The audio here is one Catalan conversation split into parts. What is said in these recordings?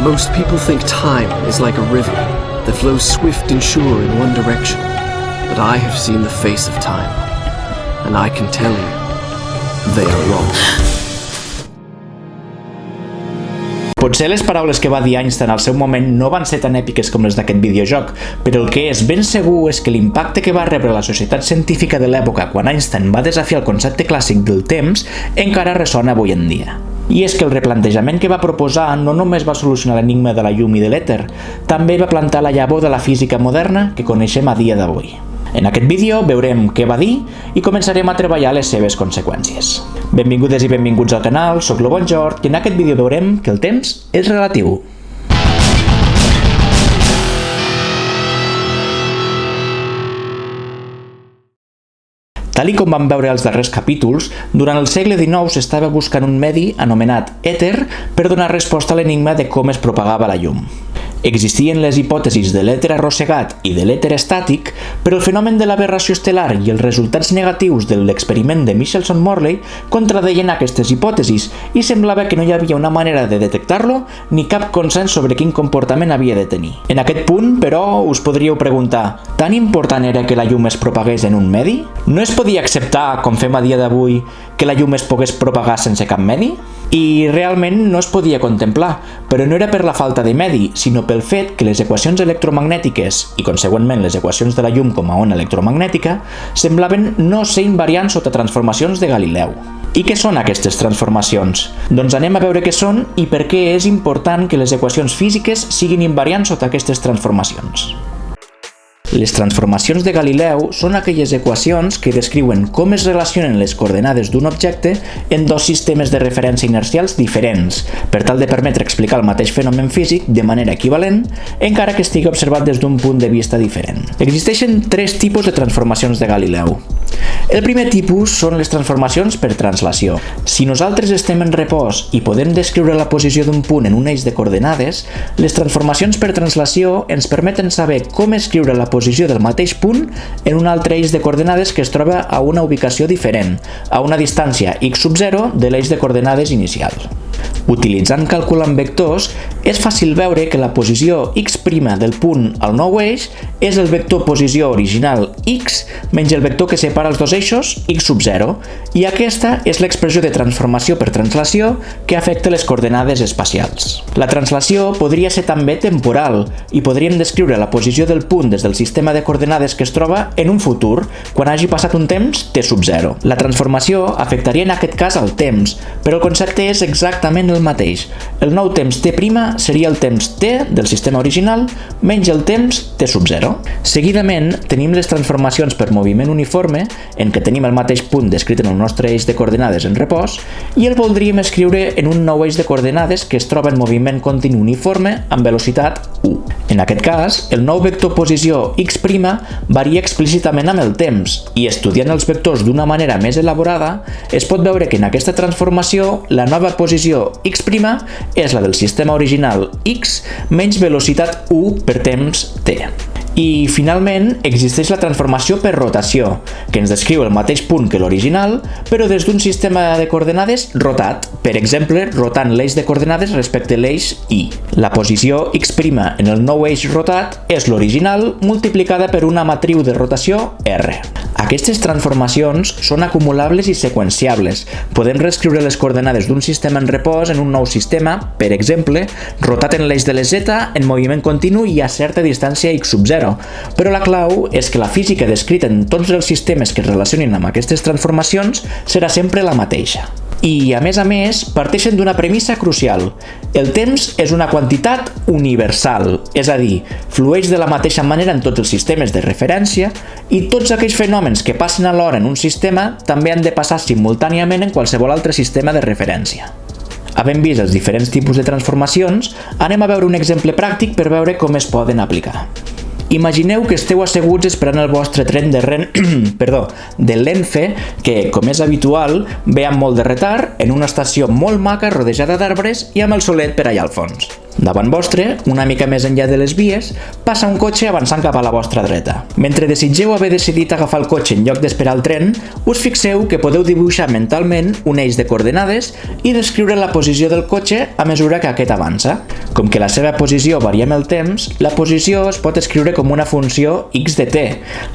Most people think time is like a river that flows swift and sure in one direction. But I have seen the face of time, and I can tell you, they are wrong. Potser les paraules que va dir Einstein al seu moment no van ser tan èpiques com les d'aquest videojoc, però el que és ben segur és que l'impacte que va rebre la societat científica de l'època quan Einstein va desafiar el concepte clàssic del temps encara ressona avui en dia. I és que el replantejament que va proposar no només va solucionar l'enigma de la llum i de l'èter, també va plantar la llavor de la física moderna que coneixem a dia d'avui. En aquest vídeo veurem què va dir i començarem a treballar les seves conseqüències. Benvingudes i benvinguts al canal, soc Lobo George i en aquest vídeo veurem que el temps és relatiu. Tal com vam veure als darrers capítols, durant el segle XIX s'estava buscant un medi anomenat èter per donar resposta a l'enigma de com es propagava la llum. Existien les hipòtesis de l'èter arrossegat i de l'èter estàtic, però el fenomen de l'aberració estel·lar i els resultats negatius de l'experiment de Michelson-Morley contradeien aquestes hipòtesis i semblava que no hi havia una manera de detectar-lo ni cap consens sobre quin comportament havia de tenir. En aquest punt, però, us podríeu preguntar: tan important era que la llum es propagués en un medi? No es podia acceptar, com fem a dia d'avui, que la llum es pogués propagar sense cap medi? I realment no es podia contemplar, però no era per la falta de medi, sinó pel fet que les equacions electromagnètiques, i consegüentment les equacions de la llum com a ona electromagnètica, semblaven no ser invariants sota transformacions de Galileu. I què són aquestes transformacions? Doncs anem a veure què són i per què és important que les equacions físiques siguin invariants sota aquestes transformacions. Les transformacions de Galileu són aquelles equacions que descriuen com es relacionen les coordenades d'un objecte en dos sistemes de referència inercials diferents, per tal de permetre explicar el mateix fenomen físic de manera equivalent, encara que estigui observat des d'un punt de vista diferent. Existeixen tres tipus de transformacions de Galileu. El primer tipus són les transformacions per translació. Si nosaltres estem en repòs i podem descriure la posició d'un punt en un eix de coordenades, les transformacions per translació ens permeten saber com escriure la posició del mateix punt en un altre eix de coordenades que es troba a una ubicació diferent, a una distància x sub 0 de l'eix de coordenades inicial. Utilitzant càlcul amb vectors, és fàcil veure que la posició x' del punt al nou eix és el vector posició original x menys el vector que separa els dos eixos x sub 0, i aquesta és l'expressió de transformació per translació que afecta les coordenades espacials. La translació podria ser també temporal i podríem descriure la posició del punt des del sistema de coordenades que es troba en un futur, quan hagi passat un temps t sub 0. La transformació afectaria en aquest cas el temps, però el concepte és exactament el mateix. El nou temps t' seria el temps t del sistema original menys el temps t sub 0. Seguidament tenim les transformacions per moviment uniforme, en què tenim el mateix punt descrit en el nostre eix de coordenades en repòs, i el voldríem escriure en un nou eix de coordenades que es troba en moviment continu uniforme amb velocitat u. En aquest cas, el nou vector posició x' varia explícitament amb el temps, i estudiant els vectors d'una manera més elaborada, es pot veure que en aquesta transformació la nova posició x' és la del sistema original x menys velocitat u per temps t. I, finalment, existeix la transformació per rotació, que ens descriu el mateix punt que l'original, però des d'un sistema de coordenades rotat, per exemple, rotant l'eix de coordenades respecte a l'eix y. La posició x' en el nou eix rotat és l'original multiplicada per una matriu de rotació r. Aquestes transformacions són acumulables i seqüenciables. Podem reescriure les coordenades d'un sistema en repòs en un nou sistema, per exemple, rotat en l'eix de les z en moviment continu i a certa distància x sub 0. Però la clau és que la física descrita en tots els sistemes que es relacionin amb aquestes transformacions serà sempre la mateixa. I, a més, parteixen d'una premissa crucial. El temps és una quantitat universal, és a dir, flueix de la mateixa manera en tots els sistemes de referència i tots aquells fenòmens que passen alhora en un sistema també han de passar simultàniament en qualsevol altre sistema de referència. Havent vist els diferents tipus de transformacions, anem a veure un exemple pràctic per veure com es poden aplicar. Imagineu que esteu asseguts esperant el vostre tren de l'Enfe, que, com és habitual, ve amb molt de retard, en una estació molt maca rodejada d'arbres i amb el solet per allà al fons. Davant vostre, una mica més enllà de les vies, passa un cotxe avançant cap a la vostra dreta. Mentre desitgeu haver decidit agafar el cotxe en lloc d'esperar el tren, us fixeu que podeu dibuixar mentalment un eix de coordenades i descriure la posició del cotxe a mesura que aquest avança. Com que la seva posició varia amb el temps, la posició es pot escriure com una funció x de t,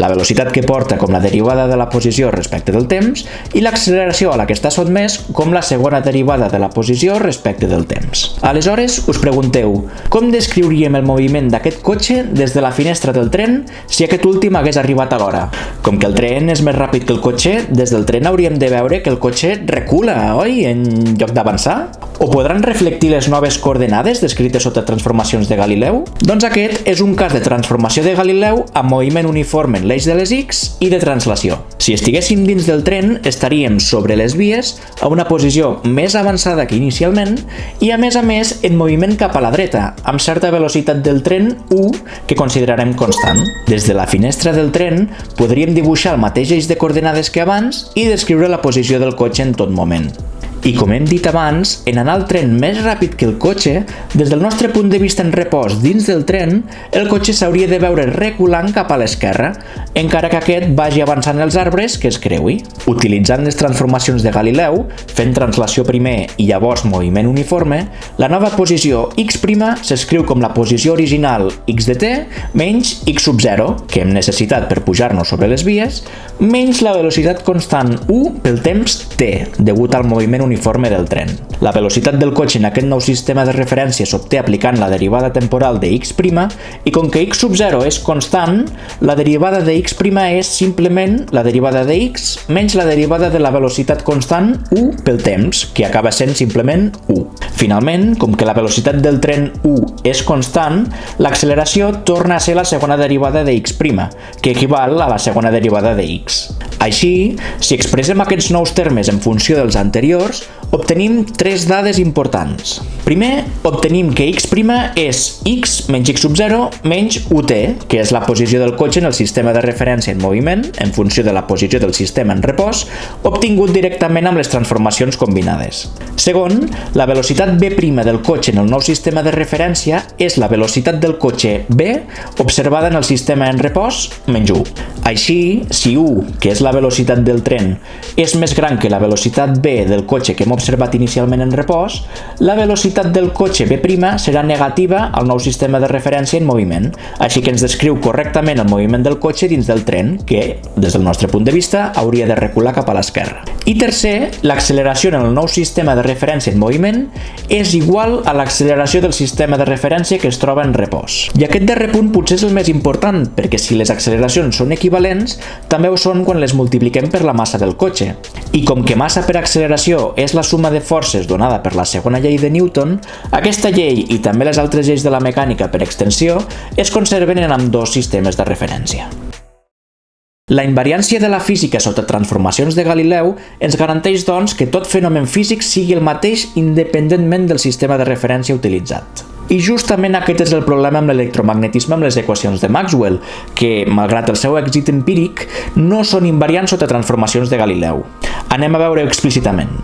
la velocitat que porta com la derivada de la posició respecte del temps i l'acceleració a la que està sotmès com la segona derivada de la posició respecte del temps. Aleshores, us pregunteu, com descriuríem el moviment d'aquest cotxe des de la finestra del tren si aquest últim hagués arribat a l'hora? Com que el tren és més ràpid que el cotxe, des del tren hauríem de veure que el cotxe recula, oi?, en lloc d'avançar? O podran reflectir les noves coordenades descrites sota transformacions de Galileu? Doncs aquest és un cas de transformació de Galileu amb moviment uniforme en l'eix de les X i de translació. Si estiguéssim dins del tren, estaríem sobre les vies a una posició més avançada que inicialment i a més en moviment cap a la dreta, amb certa velocitat del tren u que considerarem constant. Des de la finestra del tren podríem dibuixar el mateix eix de coordenades que abans i descriure la posició del cotxe en tot moment. I com hem dit abans, en anar el tren més ràpid que el cotxe, des del nostre punt de vista en repòs dins del tren, el cotxe s'hauria de veure reculant cap a l'esquerra, encara que aquest vagi avançant els arbres que es creui. Utilitzant les transformacions de Galileu, fent translació primer i llavors moviment uniforme, la nova posició x' s'escriu com la posició original x de t menys x sub 0, que hem necessitat per pujar-nos sobre les vies, menys la velocitat constant u pel temps t, degut al moviment uniforme del tren. La velocitat del cotxe en aquest nou sistema de referència s'obté aplicant la derivada temporal de x' i com que x sub 0 és constant, la derivada de x' és simplement la derivada de x menys la derivada de la velocitat constant u pel temps, que acaba sent simplement u. Finalment, com que la velocitat del tren u és constant, l'acceleració torna a ser la segona derivada de x', que equival a la segona derivada de x. Així, si expressem aquests nous termes en funció dels anteriors, obtenim tres dades importants. Primer, obtenim que x' és x menys x sub 0 menys ut, que és la posició del cotxe en el sistema de referència en moviment, en funció de la posició del sistema en repòs, obtingut directament amb les transformacions combinades. Segon, la velocitat b' del cotxe en el nou sistema de referència és la velocitat del cotxe b observada en el sistema en repòs menys 1. Així, si u, que és la velocitat del tren, és més gran que la velocitat b del cotxe que hem observat inicialment en repòs, la velocitat del cotxe b' serà negativa al nou sistema de referència en moviment, així que ens descriu correctament el moviment del cotxe dins del tren, que, des del nostre punt de vista, hauria de recular cap a l'esquerra. I tercer, l'acceleració en el nou sistema de referència en moviment és igual a l'acceleració del sistema de referència que es troba en repòs. I aquest darrer punt potser és el més important, perquè si les acceleracions són equivalents, també ho són quan les multipliquem per la massa del cotxe. I com que massa per acceleració és la suma de forces donada per la segona llei de Newton, aquesta llei i també les altres lleis de la mecànica per extensió es conserven en ambdós sistemes de referència. La invariància de la física sota transformacions de Galileu ens garanteix, doncs, que tot fenomen físic sigui el mateix independentment del sistema de referència utilitzat. I justament aquest és el problema amb l'electromagnetisme amb les equacions de Maxwell, que, malgrat el seu èxit empíric, no són invariants sota transformacions de Galileu. Anem a veure-ho explícitament.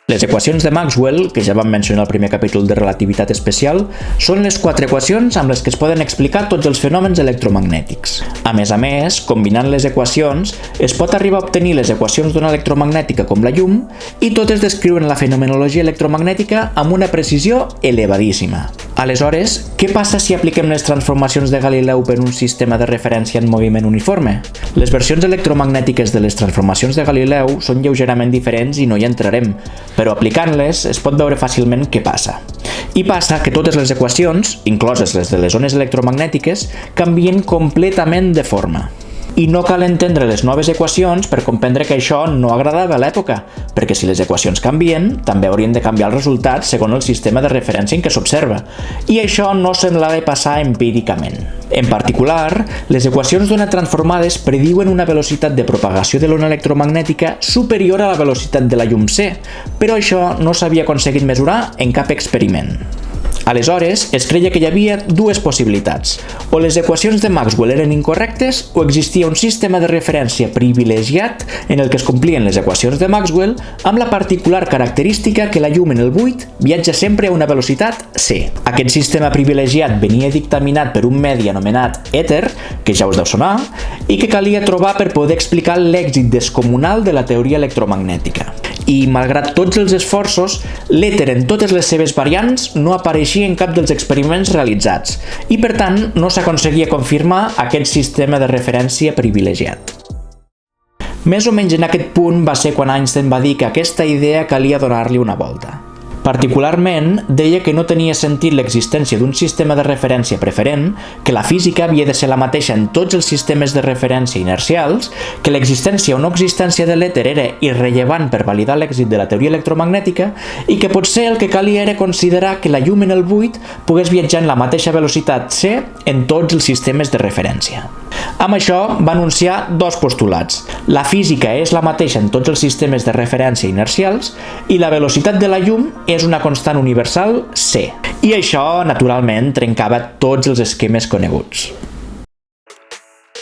Les equacions de Maxwell, que ja vam mencionar al primer capítol de relativitat especial, són les quatre equacions amb les que es poden explicar tots els fenòmens electromagnètics. A més, combinant les equacions, es pot arribar a obtenir les equacions d'ona electromagnètica com la llum i totes descriuen la fenomenologia electromagnètica amb una precisió elevadíssima. Aleshores, què passa si apliquem les transformacions de Galileu per un sistema de referència en moviment uniforme? Les versions electromagnètiques de les transformacions de Galileu són lleugerament diferents i no hi entrarem, però aplicant-les es pot veure fàcilment què passa. I passa que totes les equacions, incloses les de les ones electromagnètiques, canvien completament de forma. I no cal entendre les noves equacions per comprendre que això no agradava a l'època, perquè si les equacions canvien, també haurien de canviar els resultats segons el sistema de referència en què s'observa, i això no semblava passar empíricament. En particular, les equacions d'ona transformades prediuen una velocitat de propagació de l'ona electromagnètica superior a la velocitat de la llum C, però això no s'havia aconseguit mesurar en cap experiment. Aleshores, es creia que hi havia dues possibilitats. O les equacions de Maxwell eren incorrectes o existia un sistema de referència privilegiat en el que es complien les equacions de Maxwell amb la particular característica que la llum en el buit viatja sempre a una velocitat c. Aquest sistema privilegiat venia dictaminat per un medi anomenat èter, que ja us deu sonar, i que calia trobar per poder explicar l'èxit descomunal de la teoria electromagnètica. I, malgrat tots els esforços, l'èter en totes les seves variants no apareixia en cap dels experiments realitzats i, per tant, no s'aconseguia confirmar aquest sistema de referència privilegiat. Més o menys en aquest punt va ser quan Einstein va dir que aquesta idea calia donar-li una volta. Particularment, deia que no tenia sentit l'existència d'un sistema de referència preferent, que la física havia de ser la mateixa en tots els sistemes de referència inercials, que l'existència o no existència de l'èter era irrellevant per validar l'èxit de la teoria electromagnètica i que potser el que calia era considerar que la llum en el buit pogués viatjar en la mateixa velocitat c en tots els sistemes de referència. Amb això va anunciar dos postulats. La física és la mateixa en tots els sistemes de referència inercials i la velocitat de la llum és una constant universal c. I això, naturalment, trencava tots els esquemes coneguts.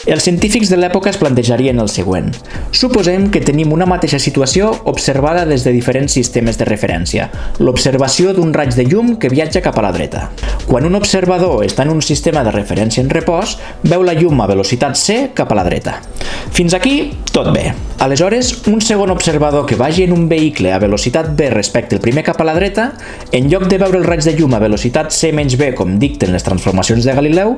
Els científics de l'època es plantejarien el següent. Suposem que tenim una mateixa situació observada des de diferents sistemes de referència, l'observació d'un raig de llum que viatja cap a la dreta. Quan un observador està en un sistema de referència en repòs, veu la llum a velocitat c cap a la dreta. Fins aquí, tot bé. Aleshores, un segon observador que vagi en un vehicle a velocitat v respecte al primer cap a la dreta, en lloc de veure el raig de llum a velocitat c menys v com dicten les transformacions de Galileu,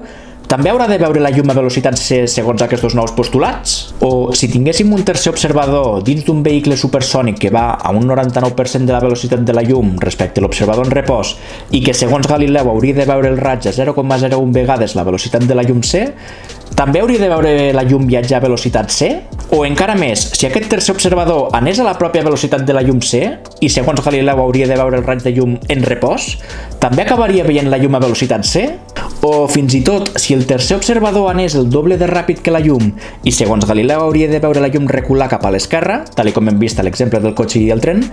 també haurà de veure la llum a velocitat c segons aquests nous postulats? O si tinguéssim un tercer observador dins d'un vehicle supersònic que va a un 99% de la velocitat de la llum respecte a l'observador en repòs i que segons Galileu hauria de veure el raig a 0,01 vegades la velocitat de la llum c, també hauria de veure la llum viatjar a velocitat c? O encara més, si aquest tercer observador anés a la pròpia velocitat de la llum c i segons Galileu hauria de veure el raig de llum en repòs, també acabaria veient la llum a velocitat c? O fins i tot, si el tercer observador anés el doble de ràpid que la llum i segons Galileu hauria de veure la llum recular cap a l'esquerra, tal com hem vist a l'exemple del cotxe i el tren,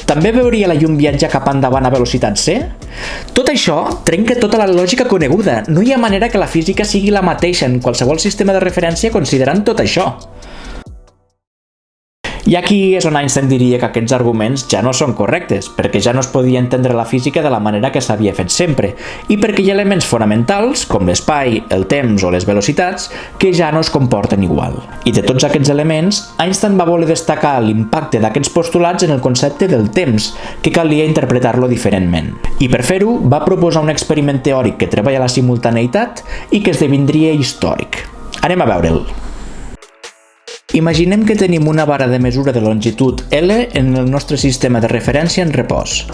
també veuria la llum viatjar cap endavant a velocitat c? Tot això trenca tota la lògica coneguda. No hi ha manera que la física sigui la mateixa en qualsevol sistema de referència considerant tot això. I aquí és on Einstein diria que aquests arguments ja no són correctes, perquè ja no es podia entendre la física de la manera que s'havia fet sempre, i perquè hi ha elements fonamentals, com l'espai, el temps o les velocitats, que ja no es comporten igual. I de tots aquests elements, Einstein va voler destacar l'impacte d'aquests postulats en el concepte del temps, que calia interpretar-lo diferentment. I per fer-ho, va proposar un experiment teòric que treballa la simultaneïtat i que esdevindria històric. Anem a veure'l. Imaginem que tenim una vara de mesura de longitud L en el nostre sistema de referència en repòs.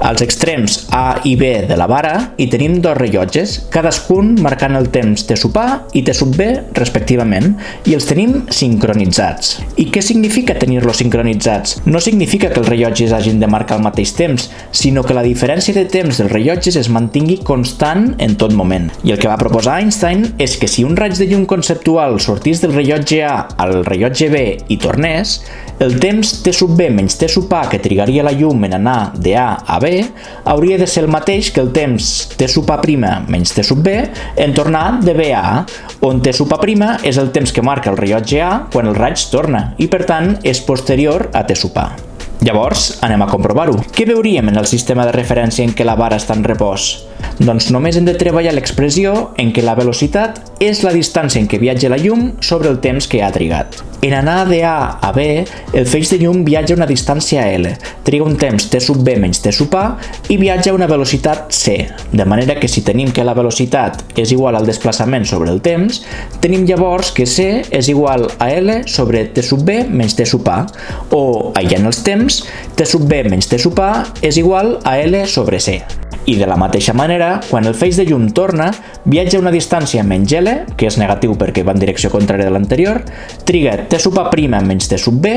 Als extrems A i B de la vara hi tenim dos rellotges, cadascun marcant el temps T sub A i T sub B respectivament, i els tenim sincronitzats. I què significa tenir-los sincronitzats? No significa que els rellotges hagin de marcar el mateix temps, sinó que la diferència de temps dels rellotges es mantingui constant en tot moment. I el que va proposar Einstein és que si un raig de llum conceptual sortís del rellotge A al rellotge B i tornés, el temps T sub B menys T sub A que trigaria la llum en anar de A a B hauria de ser el mateix que el temps T sub A' menys T sub B en tornar de B a A, on T sub A' és el temps que marca el rellotge A quan el raig torna i per tant és posterior a T sub A. Llavors, anem a comprovar-ho. Què veuríem en el sistema de referència en què la vara està en repòs? Doncs només hem de treballar l'expressió en què la velocitat és la distància en què viatja la llum sobre el temps que ha trigat. En anar de A a B, el feix de llum viatja una distància L, triga un temps T sub B menys T sub A i viatja a una velocitat c, de manera que si tenim que la velocitat és igual al desplaçament sobre el temps, tenim llavors que c és igual a L sobre T sub B menys T sub A, o, aïllant els temps, T sub B menys T sub A és igual a L sobre c. I de la mateixa manera, quan el feix de llum torna, viatja a una distància menys L, que és negatiu perquè va en direcció contrària de l'anterior, triga T sub A' menys T sub B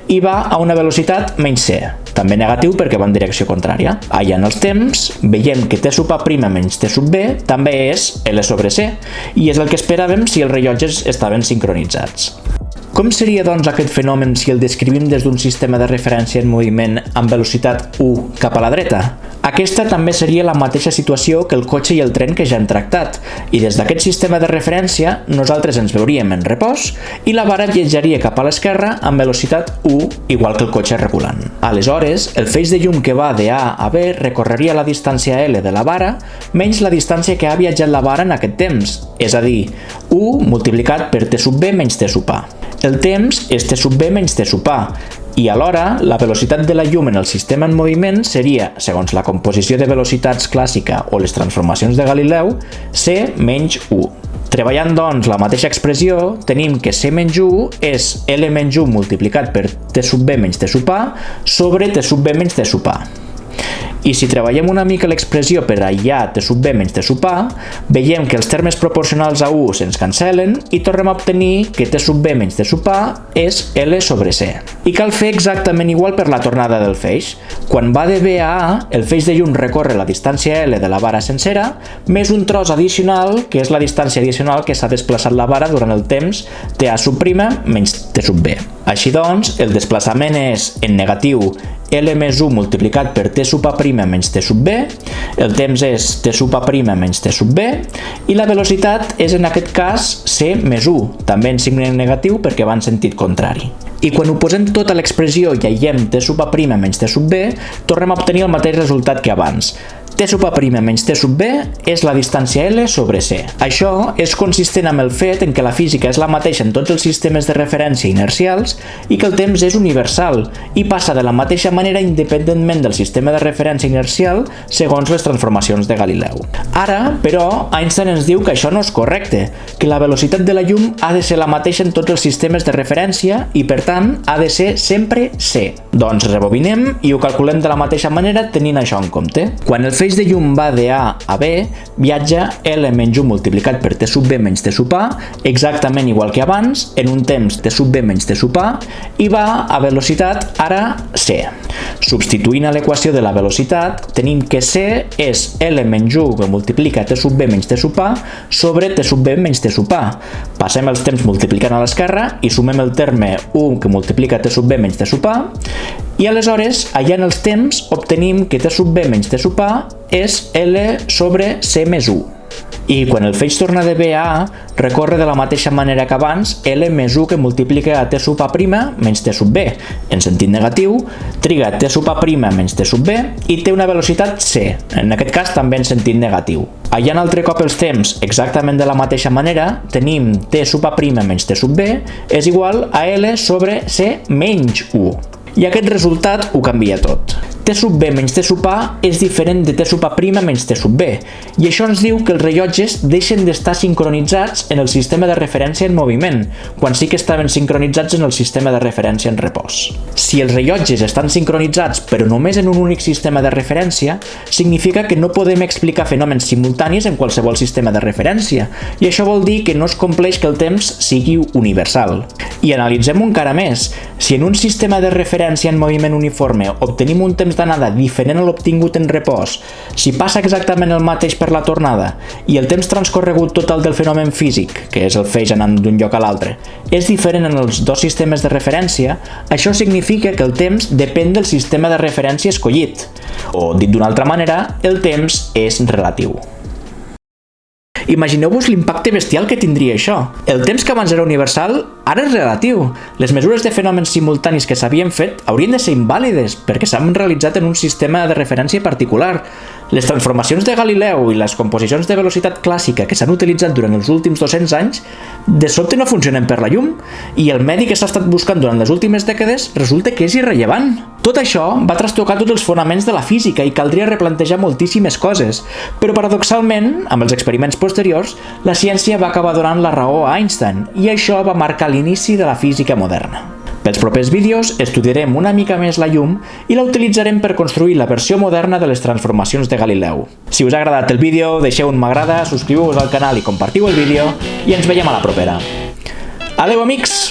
i va a una velocitat menys c, també negatiu perquè va en direcció contrària. Aïllant els temps, veiem que T sub A' menys T sub B també és L sobre c, i és el que esperàvem si els rellotges estaven sincronitzats. Com seria, doncs, aquest fenomen si el descrivim des d'un sistema de referència en moviment amb velocitat u cap a la dreta? Aquesta també seria la mateixa situació que el cotxe i el tren que ja hem tractat, i des d'aquest sistema de referència nosaltres ens veuríem en repòs i la vara viatjaria cap a l'esquerra amb velocitat u, igual que el cotxe reculant. Aleshores, el feix de llum que va de A a B recorreria la distància L de la vara menys la distància que ha viatjat la vara en aquest temps, és a dir, u multiplicat per t sub b menys t sub a. El temps és t sub b menys t sub a, i alhora la velocitat de la llum en el sistema en moviment seria, segons la composició de velocitats clàssica o les transformacions de Galileu, c menys u. Treballant, doncs, la mateixa expressió, tenim que c menys u és L menys u multiplicat per t sub b menys t sub a sobre t sub b menys t sub a. I si treballem una mica l'expressió per aïllar t sub b menys t sub a, veiem que els termes proporcionals a 1 se'ns cancel·len i tornem a obtenir que t sub b menys t sub a és L sobre C. I cal fer exactament igual per la tornada del feix. Quan va de B a A, el feix de llum recorre la distància L de la vara sencera més un tros addicional, que és la distància addicional que s'ha desplaçat la vara durant el temps ta sub' menys t sub b. Així doncs, el desplaçament és en negatiu L més 1 multiplicat per t sub a' menys t sub b, el temps és t sub a' menys t sub b, i la velocitat és en aquest cas c més 1, també en signe negatiu perquè va en sentit contrari. I quan ho posem tot a l'expressió i aïllem t sub a' menys t sub b, tornem a obtenir el mateix resultat que abans. T sub a' menys t sub b és la distància L sobre C. Això és consistent amb el fet en que la física és la mateixa en tots els sistemes de referència inercials i que el temps és universal i passa de la mateixa manera independentment del sistema de referència inercial segons les transformacions de Galileu. Ara, però, Einstein ens diu que això no és correcte, que la velocitat de la llum ha de ser la mateixa en tots els sistemes de referència i, per tant, ha de ser sempre c. Doncs rebobinem i ho calculem de la mateixa manera tenint això en compte. Quan el feix de llum va de A a B, viatja L menys 1 multiplicat per t sub b menys t sub a, exactament igual que abans, en un temps t sub b menys t sub a, i va a velocitat ara c. Substituint a l'equació de la velocitat, tenim que c és L menys 1 que multiplica t sub b menys t sub a sobre t sub b menys t sub a. Passem els temps multiplicant a l'esquerra i sumem el terme 1 que multiplica t sub b menys t sub a, i aleshores, allà en els temps, obtenim que t sub b menys t sub a és L sobre C més 1. I quan el feix torna de B a A, recorre de la mateixa manera que abans L més 1 que multiplica a t sub a' menys t sub b. En sentit negatiu, triga t sub a' menys t sub b i té una velocitat c, en aquest cas també en sentit negatiu. Allà en altre cop els temps, exactament de la mateixa manera, tenim t sub a' menys t sub b és igual a L sobre C menys 1. I aquest resultat ho canvia tot. T sub b menys t sub a és diferent de t sub a' menys t sub b, i això ens diu que els rellotges deixen d'estar sincronitzats en el sistema de referència en moviment, quan sí que estaven sincronitzats en el sistema de referència en repòs. Si els rellotges estan sincronitzats però només en un únic sistema de referència, significa que no podem explicar fenòmens simultanis en qualsevol sistema de referència, i això vol dir que no es compleix que el temps sigui universal. I analitzem-ho encara més. Si en un sistema de referència en moviment uniforme obtenim un temps d'anada diferent a l'obtingut en repòs, si passa exactament el mateix per la tornada i el temps transcorregut total del fenomen físic, que és el feix anant d'un lloc a l'altre, és diferent en els dos sistemes de referència, això significa que el temps depèn del sistema de referència escollit, o, dit d'una altra manera, el temps és relatiu. Imagineu-vos l'impacte bestial que tindria això. El temps que abans era universal, ara és relatiu. Les mesures de fenòmens simultanis que s'havien fet haurien de ser invàlides perquè s'han realitzat en un sistema de referència particular. Les transformacions de Galileu i les composicions de velocitat clàssica que s'han utilitzat durant els últims 200 anys de sobte no funcionen per la llum i el medi que s'ha estat buscant durant les últimes dècades resulta que és irrellevant. Tot això va trastocar tots els fonaments de la física i caldria replantejar moltíssimes coses, però paradoxalment, amb els experiments posteriors, la ciència va acabar donant la raó a Einstein i això va marcar l'inici de la física moderna. Pels propers vídeos estudiarem una mica més la llum i la utilitzarem per construir la versió moderna de les transformacions de Galileu. Si us ha agradat el vídeo, deixeu un m'agrada, subscriveu-vos al canal i compartiu el vídeo i ens veiem a la propera. Adeu, amics!